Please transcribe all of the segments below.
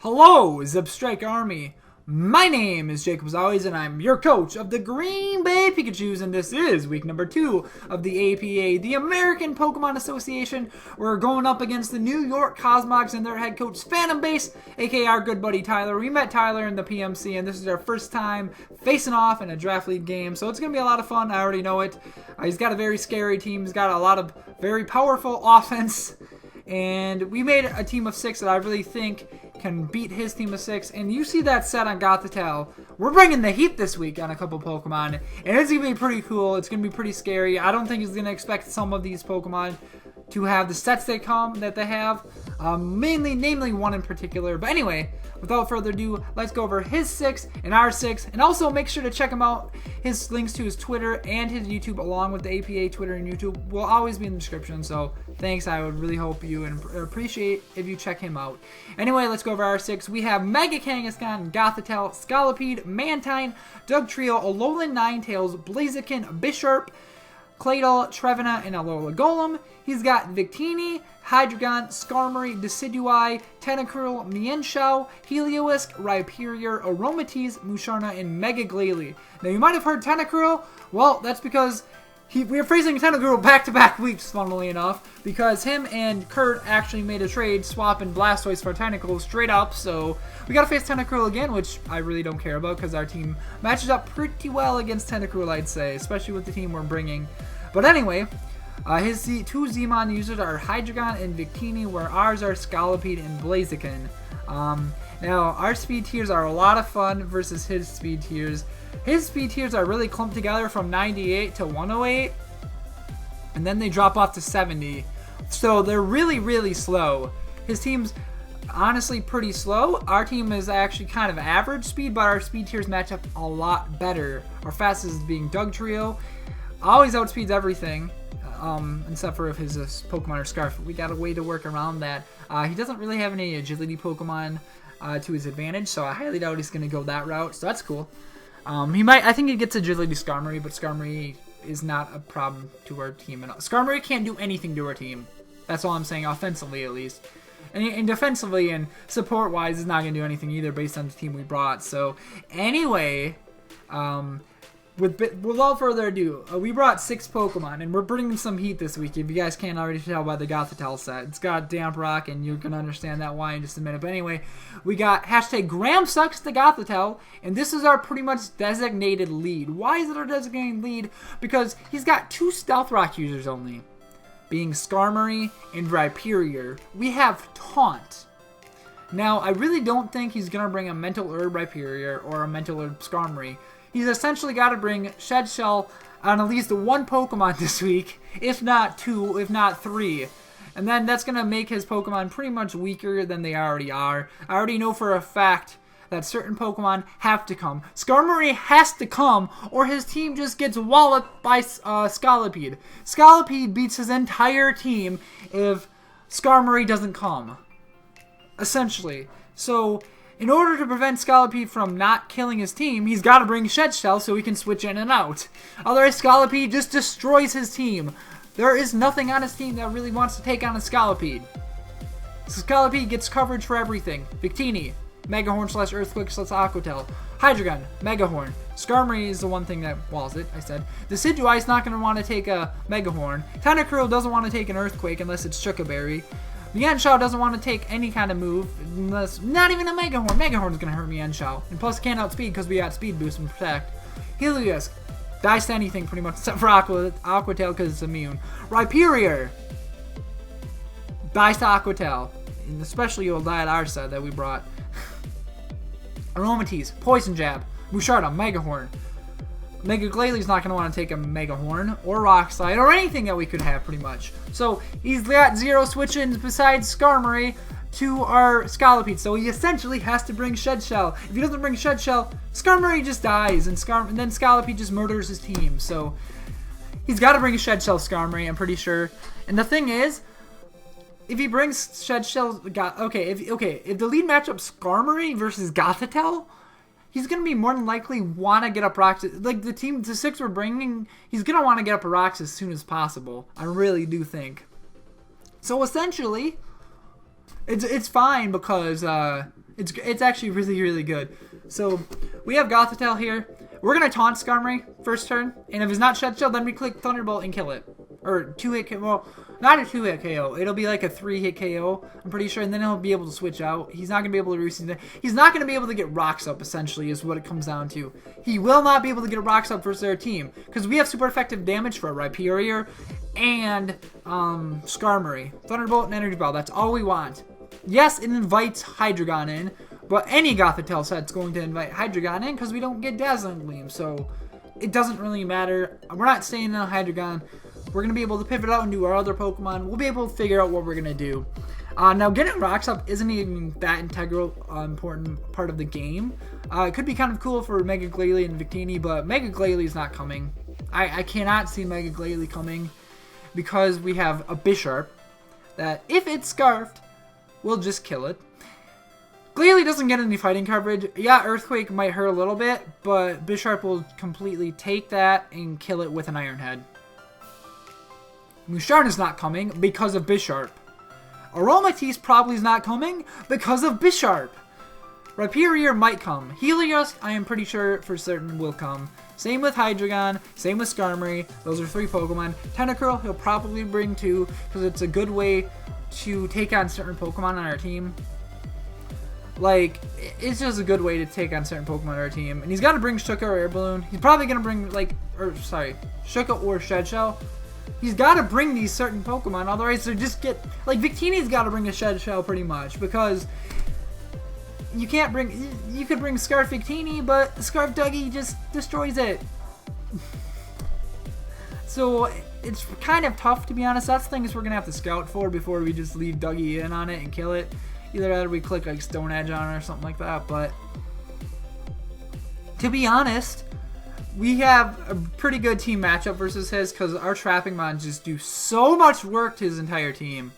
Hello, Zipstrike Army. My name is JaCubAsAlways, and I'm your coach of the Green Bay Pikachus, and this is week number 2 of the APA, the American Pokemon Association. We're going up against the New York Cosmogs and their head coach, Phantombass AKA our good buddy Tyler. We met Tyler in the PMC, and this is our first time facing off in a draft league game, so it's going to be a lot of fun. I already know it. He's got a very scary team. He's got a lot of very powerful offense. And we made a team of 6 that I really think can beat his team of 6. And you see that set on Gothitelle. We're bringing the heat this week on a couple Pokemon. And it's going to be pretty cool. It's going to be pretty scary. I don't think he's going to expect some of these Pokemon to have the sets they have. Namely one in particular. But anyway, without further ado, let's go over his 6 and our 6. And also make sure to check him out. His links to his Twitter and his YouTube, along with the APA Twitter and YouTube, will always be in the description. So thanks. I would really hope you and appreciate if you check him out. Anyway, let's go over our 6. We have Mega Kangaskhan, Gothitelle, Scolipede, Mantine, Dugtrio, Alolan Ninetales, Blaziken, Bisharp, Claydol, Trevenant, and Alola Golem. He's got Victini, Hydreigon, Skarmory, Decidueye, Tentacruel, Mienshao, Heliolisk, Rhyperior, Aromatisse, Musharna, and Mega Glalie. Now you might have heard Tentacruel. Well, that's because we were facing Tentacruel back-to-back weeks, funnily enough, because him and Kurt actually made a trade swapping Blastoise for Tentacruel straight up, so we gotta face Tentacruel again, which I really don't care about because our team matches up pretty well against Tentacruel, I'd say, especially with the team we're bringing. But anyway, his 2 Zmon users are Hydreigon and Victini, where ours are Scolipede and Blaziken. Now, our speed tiers are a lot of fun versus his speed tiers. His speed tiers are really clumped together from 98 to 108, and then they drop off to 70. So they're really, really slow. His team's honestly pretty slow. Our team is actually kind of average speed, but our speed tiers match up a lot better. Our fastest being Dugtrio. Always outspeeds everything, except for if his Pokemon are Scarf. We got a way to work around that. He doesn't really have any agility Pokemon to his advantage, so I highly doubt he's going to go that route, so that's cool. I think he gets agility Skarmory, but Skarmory is not a problem to our team at all. Skarmory can't do anything to our team. That's all I'm saying, offensively at least. And defensively and support-wise, is not going to do anything either based on the team we brought. So, anyway, without further ado, we brought 6 Pokemon, and we're bringing some heat this week, if you guys can't already tell by the Gothitelle set. It's got Damp Rock, and you're going to understand that why in just a minute. But anyway, we got hashtag Graham Sucks the Gothitelle, and this is our pretty much designated lead. Why is it our designated lead? Because he's got 2 Stealth Rock users only, being Skarmory and Rhyperior. We have Taunt. Now, I really don't think he's going to bring a Mental Herb Rhyperior or a Mental Herb Skarmory. He's essentially got to bring Shed Shell on at least 1 Pokemon this week, if not 2, if not 3. And then that's going to make his Pokemon pretty much weaker than they already are. I already know for a fact that certain Pokemon have to come. Skarmory has to come, or his team just gets walloped by Scolipede. Scolipede beats his entire team if Skarmory doesn't come, essentially. So in order to prevent Scolipede from not killing his team, he's got to bring Shed Shell so he can switch in and out. Otherwise, Scolipede just destroys his team. There is nothing on his team that really wants to take on a Scolipede. So Scolipede gets coverage for everything. Victini, Mega Horn / Earthquake / Aqua Tail. Hydreigon, Mega Horn. Skarmory is the one thing that walls it, I said. Decidueye is not going to want to take a Mega Horn. Tentacruel doesn't want to take an Earthquake unless it's Choco Berry. Mienshao doesn't want to take any kind of move, unless, not even a Mega Horn. Mega Horn is going to hurt Mienshao. And plus, can't outspeed because we got Speed Boost and Protect. Heliolisk dies to anything pretty much, except for Aqua Tail because it's immune. Rhyperior dies to Aqua Tail. And especially you'll die at our set that we brought. Aromatisse, Poison Jab, Musharna, Mega Horn. Mega Glalie not going to want to take a Mega Horn or Rock Slide or anything that we could have pretty much. So he's got 0 switch-ins besides Skarmory to our Scolipede. So he essentially has to bring Shed Shell. If he doesn't bring Shed Shell, Skarmory just dies and then Scolipede just murders his team. So he's got to bring a Shed Shell Skarmory, I'm pretty sure. And the thing is, if he brings Shed Shell, if the lead matchup Skarmory versus Gothitelle, he's going to be more than likely want to get up rocks. Like the 6 we're bringing, he's going to want to get up a rocks as soon as possible. I really do think. So essentially, it's fine because It's actually really, really good. So we have Gothitelle here. We're going to taunt Skarmory first turn. And if it's not Shed Shell, then we click Thunderbolt and kill it. Or 2-hit KO. Well, not a 2-hit KO. It'll be like a 3-hit KO, I'm pretty sure. And then he'll be able to switch out. He's not going to be able to receive. He's not going to be able to get Rocks up, essentially, is what it comes down to. He will not be able to get Rocks up versus their team. Because we have super effective damage for Rhyperior and Skarmory. Thunderbolt and Energy Ball. That's all we want. Yes, it invites Hydreigon in. But any Gothitelle set's going to invite Hydreigon in because we don't get Dazzling Gleam. So it doesn't really matter. We're not staying in a Hydreigon. We're going to be able to pivot out and do our other Pokemon. We'll be able to figure out what we're going to do. Now, getting Rocks up isn't even that integral, important part of the game. It could be kind of cool for Mega Glalie and Victini, but Mega Glalie is not coming. I cannot see Mega Glalie coming because we have a Bisharp that, if it's Scarfed, will just kill it. Glalie doesn't get any fighting coverage. Yeah, Earthquake might hurt a little bit, but Bisharp will completely take that and kill it with an Iron Head. Musharn is not coming because of Bisharp. Aromatisse probably is not coming because of Bisharp. Rhyperior might come. Helios, I am pretty sure for certain will come. Same with Hydreigon, same with Skarmory. Those are 3 Pokemon. Tentacruel, he'll probably bring 2 because it's a good way to take on certain Pokemon on our team. Like, it's just a good way to take on certain Pokemon on our team. And he's got to bring Shuka or Air Balloon. He's probably going to bring, Shuka or Shed Shell. He's got to bring these certain Pokemon. Otherwise, they just get... Like, Victini's got to bring a Shed Shell pretty much. Because you can't bring... You could bring Scarf Victini, but Scarf Dougie just destroys it. So, it's kind of tough, to be honest. That's things we're going to have to scout for before we just leave Dougie in on it and kill it. Either that or we click like Stone Edge on it or something like that. But to be honest, we have a pretty good team matchup versus his because our trapping mons just do so much work to his entire team.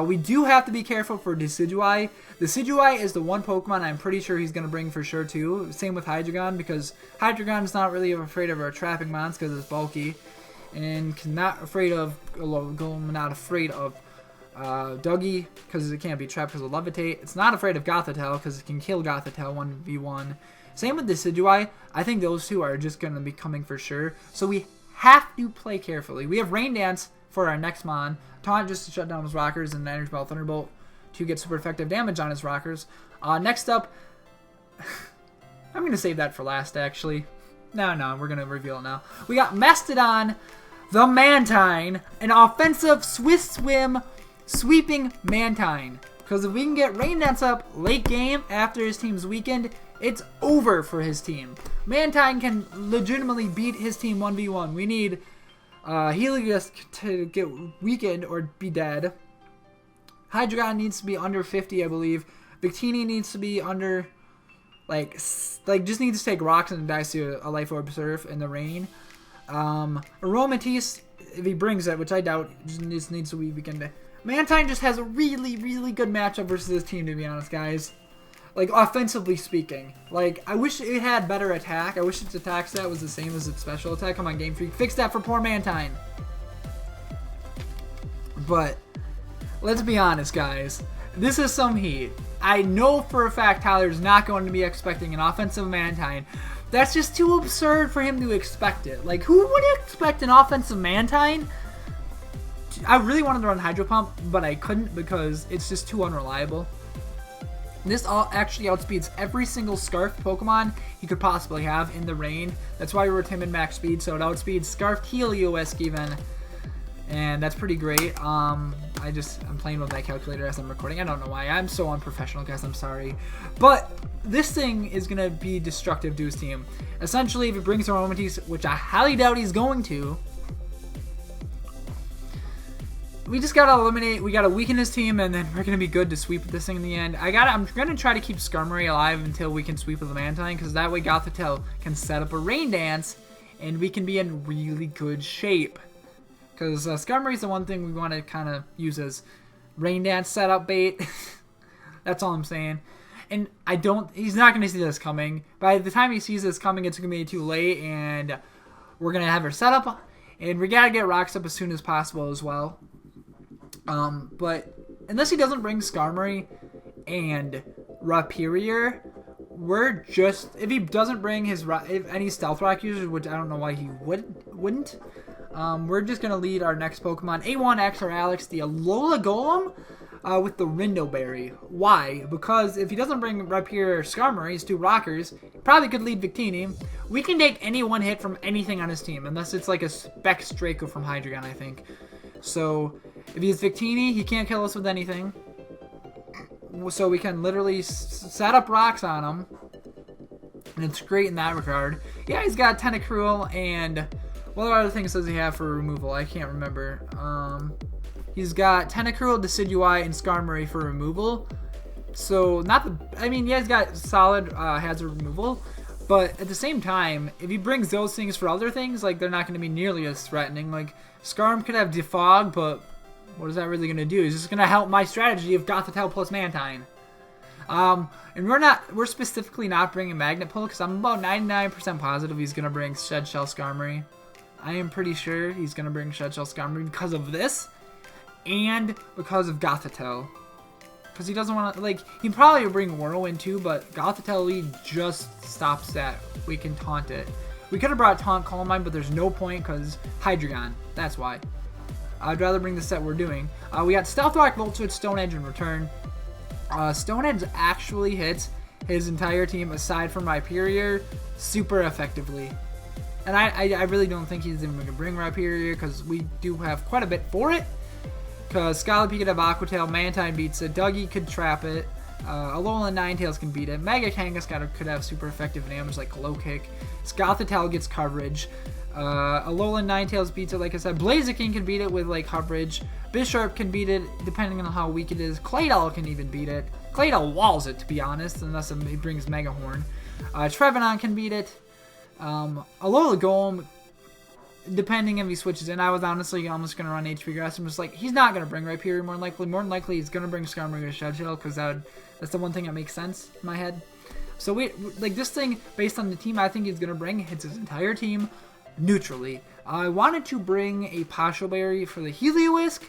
We do have to be careful for Decidueye. Decidueye is the one Pokemon I'm pretty sure he's going to bring for sure too. Same with Hydreigon because Hydreigon is not really afraid of our trapping mons because it's bulky. And not afraid of Dougie, because it can't be trapped because of Levitate. It's not afraid of Gothitelle, because it can kill Gothitelle 1v1. Same with Decidueye. I think those 2 are just going to be coming for sure. So we have to play carefully. We have Rain Dance for our next Mon. Taunt just to shut down his Rockers, and Energy Ball Thunderbolt to get super effective damage on his Rockers. Next up, I'm going to save that for last, actually. No, we're going to reveal it now. We got Mastodon, the Mantine, an offensive Swiss Swim sweeping Mantine. Because if we can get Rain Dance up late game after his team's weakened, it's over for his team. Mantine can legitimately beat his team 1v1. We need Helios to get weakened or be dead. Hydreigon needs to be under 50, I believe. Victini needs to be under, just needs to take rocks and dice to a Life Orb Surf in the rain. Aromatisse, if he brings it, which I doubt, just needs to be weakened. Mantine just has a really, really good matchup versus this team, to be honest, guys. Like, offensively speaking. Like, I wish it had better attack. I wish its attack stat was the same as its special attack. Come on, GameFreak. Fix that for poor Mantine. But, let's be honest, guys. This is some heat. I know for a fact Tyler's not going to be expecting an offensive Mantine. That's just too absurd for him to expect it. Like, who would expect an offensive Mantine? I really wanted to run Hydro Pump, but I couldn't because it's just too unreliable. This actually outspeeds every single Scarf Pokemon he could possibly have in the rain. That's why we were timid max speed, so it outspeeds Scarf Heliolisk even. And that's pretty great. I'm playing with my calculator as I'm recording. I don't know why. I'm so unprofessional, guys. I'm sorry. But this thing is going to be destructive to his team. Essentially, if it brings Aromatisse, which I highly doubt he's going to, we just gotta eliminate, we gotta weaken his team, and then we're gonna be good to sweep this thing in the end. I'm gonna try to keep Skarmory alive until we can sweep with the Mantine, because that way Gothitelle can set up a Rain Dance, and we can be in really good shape. Because Skarmory is the one thing we want to kind of use as Rain Dance setup bait. That's all I'm saying. And he's not gonna see this coming. By the time he sees this coming, it's gonna be too late, and we're gonna have her set up, and we gotta get rocks up as soon as possible as well. But unless he doesn't bring Skarmory and Rhyperior, we're just, if he doesn't bring his any Stealth Rock users, which I don't know why he wouldn't, we're just gonna lead our next Pokemon A1X or Alex the Alola Golem with the Rindo Berry. Why? Because if he doesn't bring Rhyperior or Skarmory, his 2 rockers, he probably could lead Victini. We can take any one hit from anything on his team, unless it's like a Specs Draco from Hydreigon, I think. So if he's Victini, he can't kill us with anything. So we can literally set up rocks on him, and it's great in that regard. Yeah, he's got Tentacruel, and what other things does he have for removal? I can't remember. He's got Tentacruel, Decidueye, and Skarmory for removal. So yeah, he's got solid hazard removal, but at the same time, if he brings those things for other things, like, they're not going to be nearly as threatening. Like, Skarm could have Defog, but what is that really going to do? It's just going to help my strategy of Gothitelle plus Mantine. And we're specifically not bringing Magnet Pull, because I'm about 99% positive he's going to bring Shed Shell Skarmory. I am pretty sure he's going to bring Shed Shell Skarmory because of this, and because of Gothitelle. Because he doesn't want to, like, he'd probably bring Whirlwind too, but Gothitelle lead just stops that. We can taunt it. We could have brought Taunt Calm Mind, but there's no point because Hydreigon. That's why. I'd rather bring the set we're doing. We got Stealth Rock, Volt Switch, Stone Edge in return. Stone Edge actually hits his entire team, aside from Rhyperior, super effectively. And I really don't think he's even going to bring Rhyperior, because we do have quite a bit for it. Because Scolipede could have Aqua-Tail, Mantine beats it, Dougie could trap it, Alolan Ninetales can beat it, Mega Kangaskhan could have super effective damage like Low Kick, Gothitelle gets coverage, Alolan Ninetales beats it, like I said, Blaziken can beat it with like coverage, Bisharp can beat it depending on how weak it is, Claydol can even beat it, Claydol walls it, to be honest, unless he brings Mega Horn, Trevenant can beat it, Alola Golem, depending if he switches in. I was honestly almost going to run HP Grass. I'm just like, he's not going to bring Rhyperior more than likely. More than likely, he's going to bring Skarmory or Shed Shell, because that's the one thing that makes sense in my head. So, like, this thing, based on the team I think he's going to bring, hits his entire team neutrally. I wanted to bring a Pasho Berry for the Heliolisk,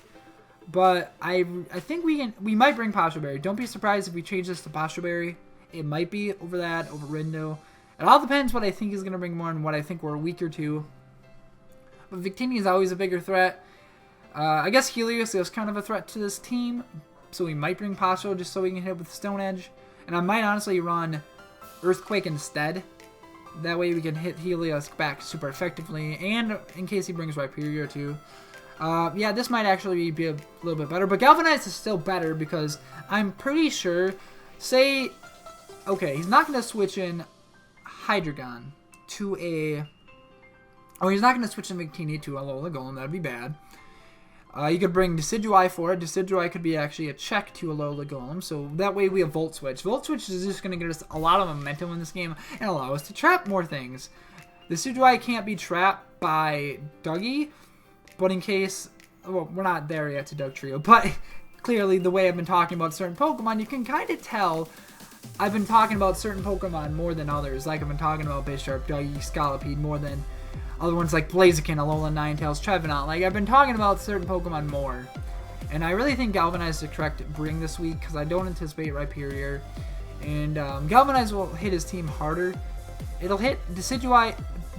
but I think we might bring Pasho Berry. Don't be surprised if we change this to Pasho Berry. It might be over Rindo. It all depends what I think he's going to bring more and what I think we're weaker to. But Victini is always a bigger threat. I guess Helios is kind of a threat to this team, so we might bring Pasho just so we can hit with Stone Edge. And I might honestly run Earthquake instead. That way we can hit Helios back super effectively, and in case he brings Rhyperior too. Yeah, this might actually be a little bit better, but Galvanize is still better because I'm pretty sure, okay, he's not going to switch in Hydreigon to he's not going to switch in Victini to Alola Golem. That would be bad. You could bring Decidueye for it. Decidueye could be actually a check to Alola Golem, so that way we have Volt Switch. Volt Switch is just going to get us a lot of momentum in this game and allow us to trap more things. Decidueye can't be trapped by Dougie, but in case, well, we're not there yet to Dugtrio, but clearly the way I've been talking about certain Pokemon, you can kind of tell I've been talking about certain Pokemon more than others. Like I've been talking about Bisharp, Dougie, Scolipede more than other ones like Blaziken, Alolan Ninetales, Trevenant. Like, I've been talking about certain Pokemon more. And I really think Galvanize is the correct bring this week, because I don't anticipate Rhyperior. And Galvanize will hit his team harder. It'll hit Decidueye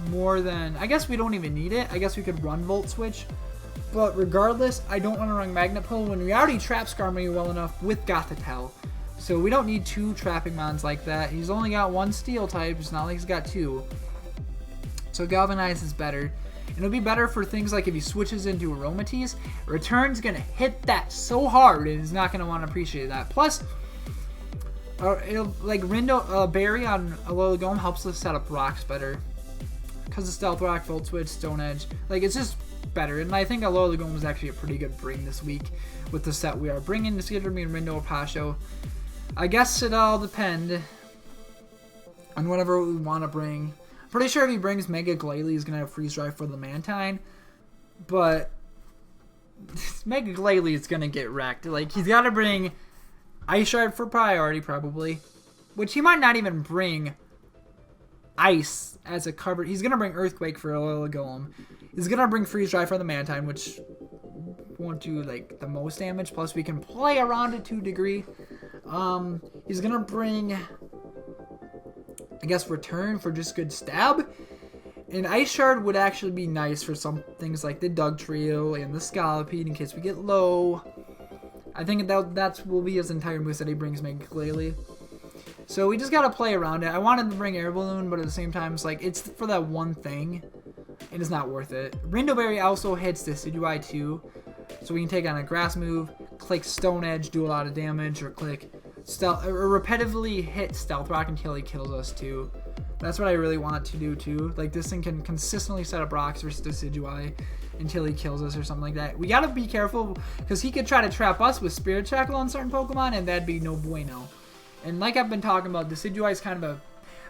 more than... I guess we don't even need it. I guess we could run Volt Switch. But regardless, I don't want to run Magnet Pull when we already trap Skarmory well enough with Gothitelle. So we don't need 2 trapping mons like that. He's only got 1 Steel type. It's not like he's got 2. So Galvanize is better. And it'll be better for things like if he switches into Aromatisse, Return's going to hit that so hard and he's not going to want to appreciate that. Plus, it'll, like Rindo, Berry on Alola Golem helps us set up rocks better. Because of Stealth Rock, Volt Switch, Stone Edge. Like, it's just better. And I think Alola Golem was actually a pretty good bring this week with the set we are bringing. It's either me and Rindo or Pasho. I guess it all depends on whatever we want to bring. Pretty sure if he brings Mega Glalie, he's going to have Freeze Drive for the Mantine. But Mega Glalie is going to get wrecked. Like, he's got to bring Ice Shard for priority, probably. Which he might not even bring Ice as a cover. He's going to bring Earthquake for Alola Golem. He's going to bring Freeze Drive for the Mantine, which won't do, like, the most damage. Plus, we can play around it to a degree. He's gonna bring, I guess, return for just good stab. And Ice Shard would actually be nice for some things like the Dug Trio and the Scolipede in case we get low. I think that will be his entire moveset he brings Mega Glalie. So we just gotta play around it. I wanted to bring Air Balloon, but at the same time, it's like, it's for that one thing, and it's not worth it. Rindoberry also hits Decidueye too, so we can take on a grass move, click Stone Edge, do a lot of damage, or click Stealth, or repetitively hit Stealth Rock until he kills us too. That's what I really want to do too. Like, this thing can consistently set up rocks versus Decidueye until he kills us or something like that. We gotta be careful, because he could try to trap us with Spirit Shackle on certain Pokemon, and that'd be no bueno. And like I've been talking about, Decidueye is kind of a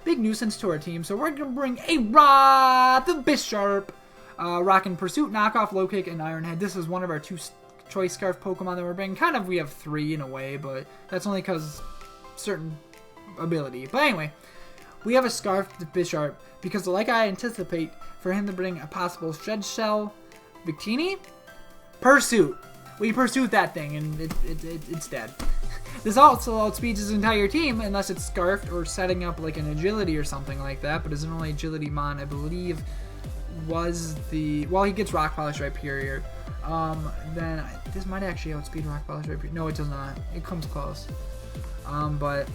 big nuisance to our team, so we're going to bring a the Bisharp, Rock and Pursuit, Knockoff, Low Kick, and Iron Head. This is one of our 2 Choice Scarf Pokemon that we're bringing. Kind of, we have 3 in a way, but that's only because certain ability. But anyway, we have a Scarf Bisharp, because like I anticipate for him to bring a possible Shed Shell Victini, Pursuit. We pursued that thing, and it's dead. This also outspeeds his entire team, unless it's Scarfed or setting up like an Agility or something like that, but his only Agility Mon, I believe, was the... Well, he gets Rock Polish Rhyperior. Then this might actually outspeed Rock Polish Rhyperior. No, it does not. It comes close. But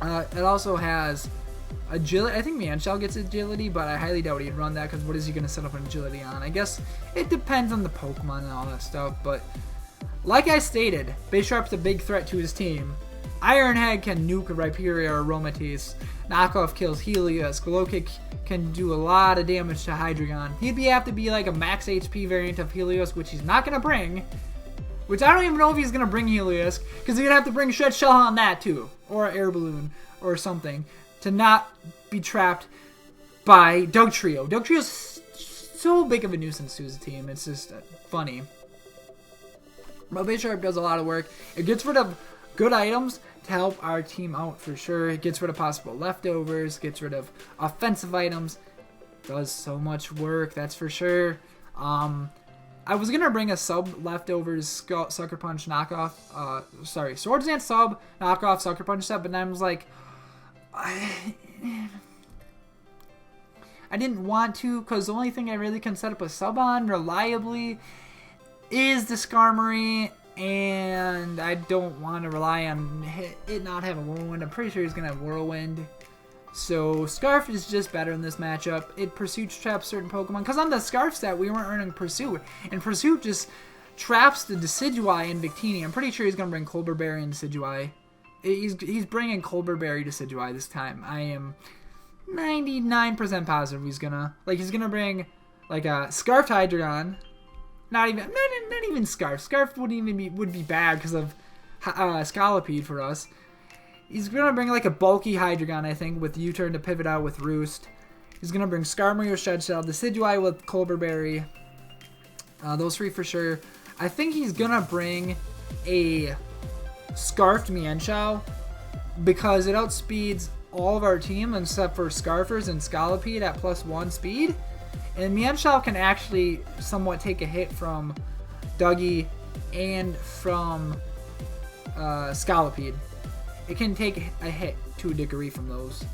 it also has Agility. I think Mienshao gets Agility, but I highly doubt he'd run that, because what is he going to set up an Agility on? I guess it depends on the Pokemon and all that stuff, but... Like I stated, Bisharp's a big threat to his team. Iron Head can nuke Rhyperior or Aromatisse. Knockoff kills Helios. Glow Kick can do a lot of damage to Hydreigon. He'd have to be like a max HP variant of Helios, which he's not going to bring. Which I don't even know if he's going to bring Helios, because he'd have to bring Shed Shell on that too. Or Air Balloon or something. To not be trapped by Dug Trio. Dug Trio's so big of a nuisance to his team. It's just funny. But Bisharp does a lot of work. It gets rid of good items to help our team out for sure. It gets rid of possible leftovers, gets rid of offensive items. Does so much work, that's for sure. I was going to bring a sub leftovers Sucker Punch knockoff. Swords Dance sub knockoff Sucker Punch set, but then I was like... I didn't want to, because the only thing I really can set up a sub on reliably is the Skarmory, and I don't want to rely on it not have a Whirlwind. I'm pretty sure he's going to have Whirlwind. So Scarf is just better in this matchup. It Pursuit traps certain Pokemon, because on the Scarf set, we weren't earning Pursuit, and Pursuit just traps the Decidueye and Victini. I'm pretty sure he's going to bring Colbur Berry and Decidueye. He's bringing Colbur Berry to Decidueye this time. I am 99% positive he's going to. Like, he's going to bring, like, a Scarfed Hydreigon. Not even Scarf. Scarf would be bad because of Scolipede for us. He's gonna bring like a bulky Hydreigon, I think, with U-turn to pivot out with Roost. He's gonna bring Skarmory with Shed Shell, Decidueye with Colbur Berry. Those 3 for sure. I think he's gonna bring a Scarfed Mienshao because it outspeeds all of our team except for Scarfers and Scolipede at +1 speed. And Mienshao can actually somewhat take a hit from Dougie and from Scolipede. It can take a hit to a degree from those,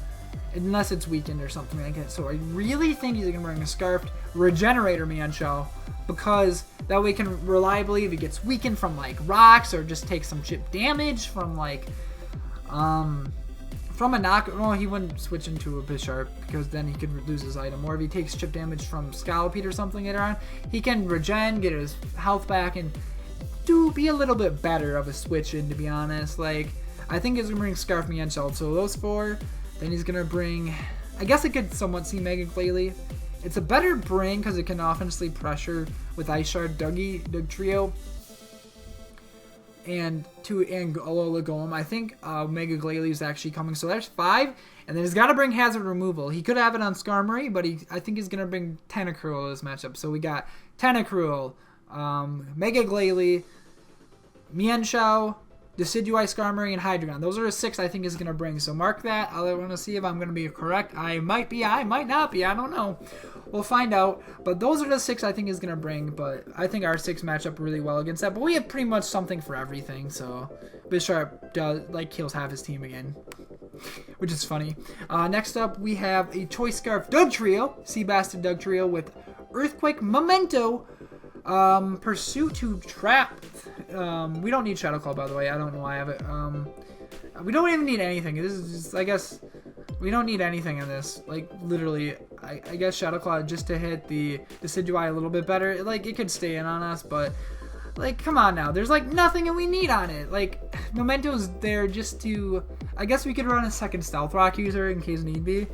unless it's weakened or something like that. So I really think he's going to bring a Scarfed Regenerator Mienshao, because that way he can reliably, if he gets weakened from like rocks or just take some chip damage from like from a knock, well, he wouldn't switch into a Bisharp because then he could lose his item. Or if he takes chip damage from Scolipede or something later on, he can regen, get his health back, and be a little bit better of a switch in, to be honest. Like, I think he's going to bring Scarf Mienshao. So those 4. Then he's going to bring, I guess I could somewhat see Mega Glalie. It's a better bring because it can offensively pressure with Ice Shard, Dug Trio, and Alola Golem. I think Mega Glalie is actually coming. So there's 5. And then he's got to bring Hazard Removal. He could have it on Skarmory, but I think he's going to bring Tentacruel this matchup. So we got Tentacruel, Mega Glalie, Mienshao, Decidueye, Skarmory, and Hydreigon. Those are the 6 I think is going to bring. So mark that. I want to see if I'm going to be correct. I might be. I might not be. I don't know. We'll find out. But those are the 6 I think is going to bring. But I think our 6 match up really well against that. But we have pretty much something for everything. So Bisharp does kills half his team again, which is funny. Next up, we have a Choice Scarf Dugtrio. Seabasted Dugtrio with Earthquake, Memento, Pursuit to Trap. We don't need Shadow Claw, by the way. I don't know why I have it. We don't even need anything. This is just, I guess, we don't need anything in this. Like, literally, I guess Shadow Claw just to hit the Decidueye a little bit better. Like, it could stay in on us, but, like, come on now. There's, like, nothing we need on it. Like, Memento's there just to, I guess we could run a second Stealth Rock user in case need be.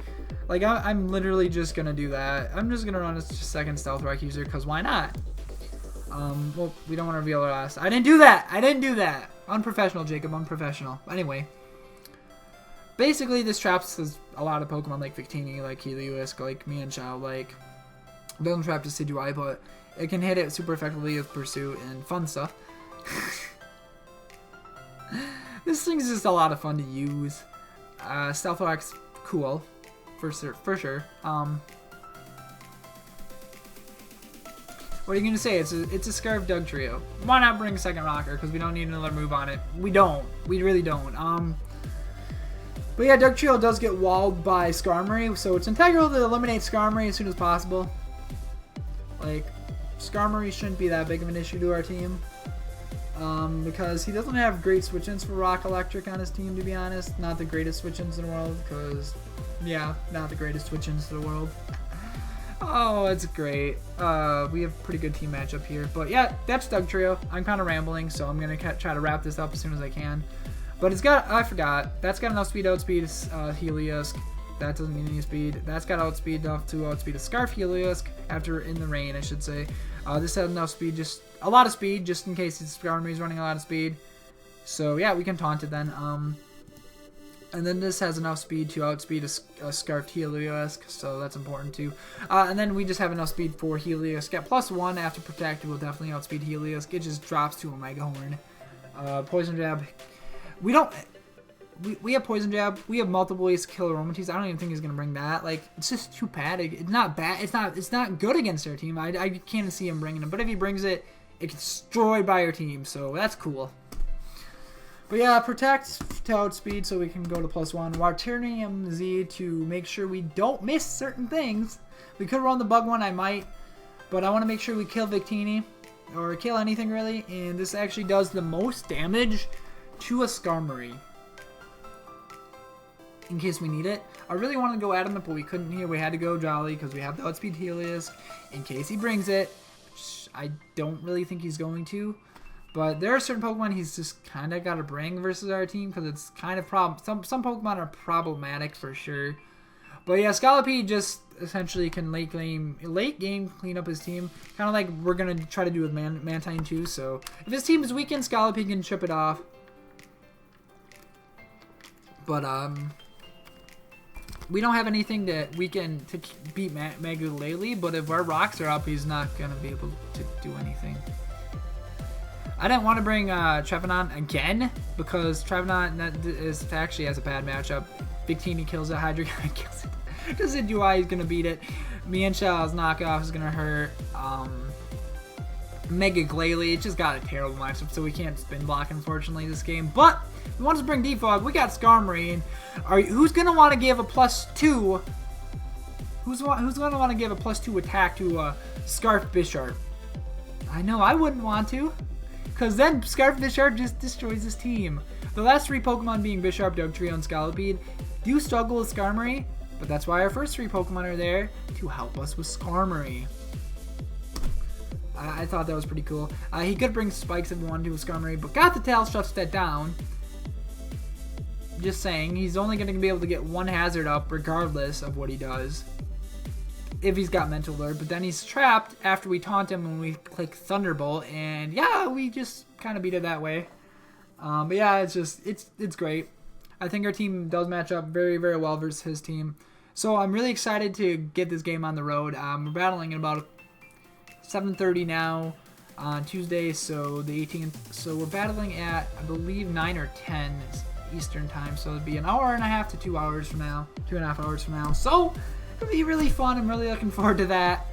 Like, I'm literally just going to do that. I'm just going to run a second Stealth Rock user, because why not? Well, we don't want to reveal our last. I didn't do that. I didn't do that. Unprofessional, Jacob. Unprofessional. Anyway. Basically, this traps a lot of Pokemon like Victini, like Heliolisk, like Mienshao, like... It doesn't trap Decidueye, but it can hit it super effectively with Pursuit and fun stuff. This thing's just a lot of fun to use. Stealth Rock's cool. For sure. What are you going to say? It's a Scarf Dugtrio. Why not bring a second Rocker? Because we don't need another move on it. We don't. We really don't. But yeah, Dugtrio does get walled by Skarmory, so it's integral to eliminate Skarmory as soon as possible. Like, Skarmory shouldn't be that big of an issue to our team. Because he doesn't have great switch-ins for Rock Electric on his team, to be honest. Not the greatest switch-ins in the world, because, yeah, not the greatest switch-ins in the world. Oh, it's great. We have pretty good team matchup here. But yeah, that's Dugtrio. I'm kind of rambling, so I'm going to try to wrap this up as soon as I can. But it's got, I forgot, that's got enough speed to outspeed Heliolisk. That doesn't mean any speed. That's got outspeed enough to outspeed a Scarf Heliolisk after in the rain, I should say. This has enough speed, just a lot of speed, just in case Skarmory's running a lot of speed. So yeah, we can taunt it then. And then this has enough speed to outspeed a Scarf Heliolisk, so that's important too. And then we just have enough speed for Heliolisk. At +1 after Protect, it will definitely outspeed Heliolisk. It just drops to a Mega Horn. Poison Jab. We have Poison Jab. We have multiple ways to kill Aromatisse. I don't even think he's gonna bring that. Like, it's just too padded. It's not bad. It's not good against our team. I can't see him bringing it. But if he brings it, it gets destroyed by our team. So that's cool. But yeah, Protect to outspeed so we can go to +1. Waternium Z to make sure we don't miss certain things. We could run the Bug one, I might. But I want to make sure we kill Victini. Or kill anything really. And this actually does the most damage to a Skarmory. In case we need it. I really wanted to go Adamant, but we couldn't here. We had to go Jolly because we have the outspeed Heliolisk in case he brings it. Which I don't really think he's going to. But there are certain Pokemon he's just kind of got to bring versus our team because it's kind of some Pokemon are problematic for sure. But yeah, Scolipede just essentially can late game clean up his team. Kind of like we're going to try to do with Mantine too. So if his team is weakened, Scolipede can chip it off. But we don't have anything that we can to beat Magulele, but if our rocks are up, he's not going to be able to do anything. I didn't want to bring Trevenant again, because Trevenant actually has a bad matchup. Victini kills it, Hydreigon kills it. Decidueye is going to beat it. Mienshao's knockoff is going to hurt. Magulele, it just got a terrible matchup, so we can't spin block, unfortunately, this game. But we want to bring Defog. We got Skarmory. Who's going to want to give a +2? Who's going to want to give a +2 attack to Scarf Bisharp? I know, I wouldn't want to. Because then Scarf Bisharp just destroys his team. The last 3 Pokemon being Bisharp, Dugtrio, and Scolipede do struggle with Skarmory, but that's why our first 3 Pokemon are there to help us with Skarmory. I thought that was pretty cool. He could bring Spikes if we wanted to with Skarmory, but got the tail, shuts that down. Just saying, he's only going to be able to get 1 hazard up regardless of what he does. If he's got Mental Alert, but then he's trapped after we taunt him when we click Thunderbolt, and yeah, we just kind of beat it that way. But yeah, it's great. I think our team does match up very, very well versus his team. So I'm really excited to get this game on the road. We're battling at about 7:30 now. on Tuesday, so the 18th. So we're battling at, I believe, 9 or 10 Eastern time. So it'd be an hour and a half to 2 hours from now, 2.5 hours from now. So it'll be really fun. I'm really looking forward to that.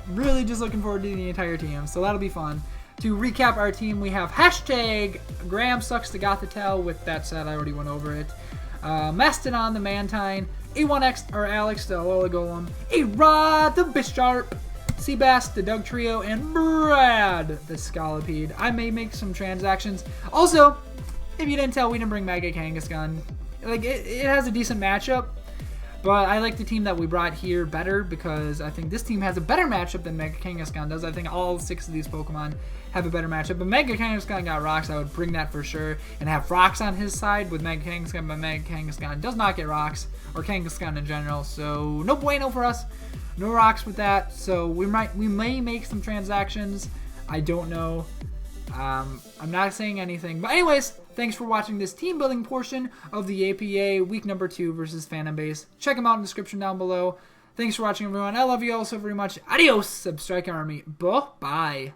Really just looking forward to the entire team. So that'll be fun. To recap our team, we have hashtag Graham Sucks to Gothitell. With that said, I already went over it. Mastodon the Mantine, A1X or Alex the Alola Golem, A-Rod the Bisharp, Seabass the Doug Trio, and Brad the Scolipede. I may make some transactions. Also, if you didn't tell, we didn't bring Mega Kangaskhan. Like, it has a decent matchup, but I like the team that we brought here better because I think this team has a better matchup than Mega Kangaskhan does. I think all 6 of these Pokemon have a better matchup. But Mega Kangaskhan got rocks. I would bring that for sure and have rocks on his side with Mega Kangaskhan, but Mega Kangaskhan does not get rocks, or Kangaskhan in general. So no bueno for us. No rocks with that. So we may make some transactions. I don't know. I'm not saying anything. But anyways, thanks for watching this team building portion of the APA week number 2 versus Phantombass. Check them out in the description down below. Thanks for watching, everyone. I love you all so very much. Adios, Substrike Army. Bye.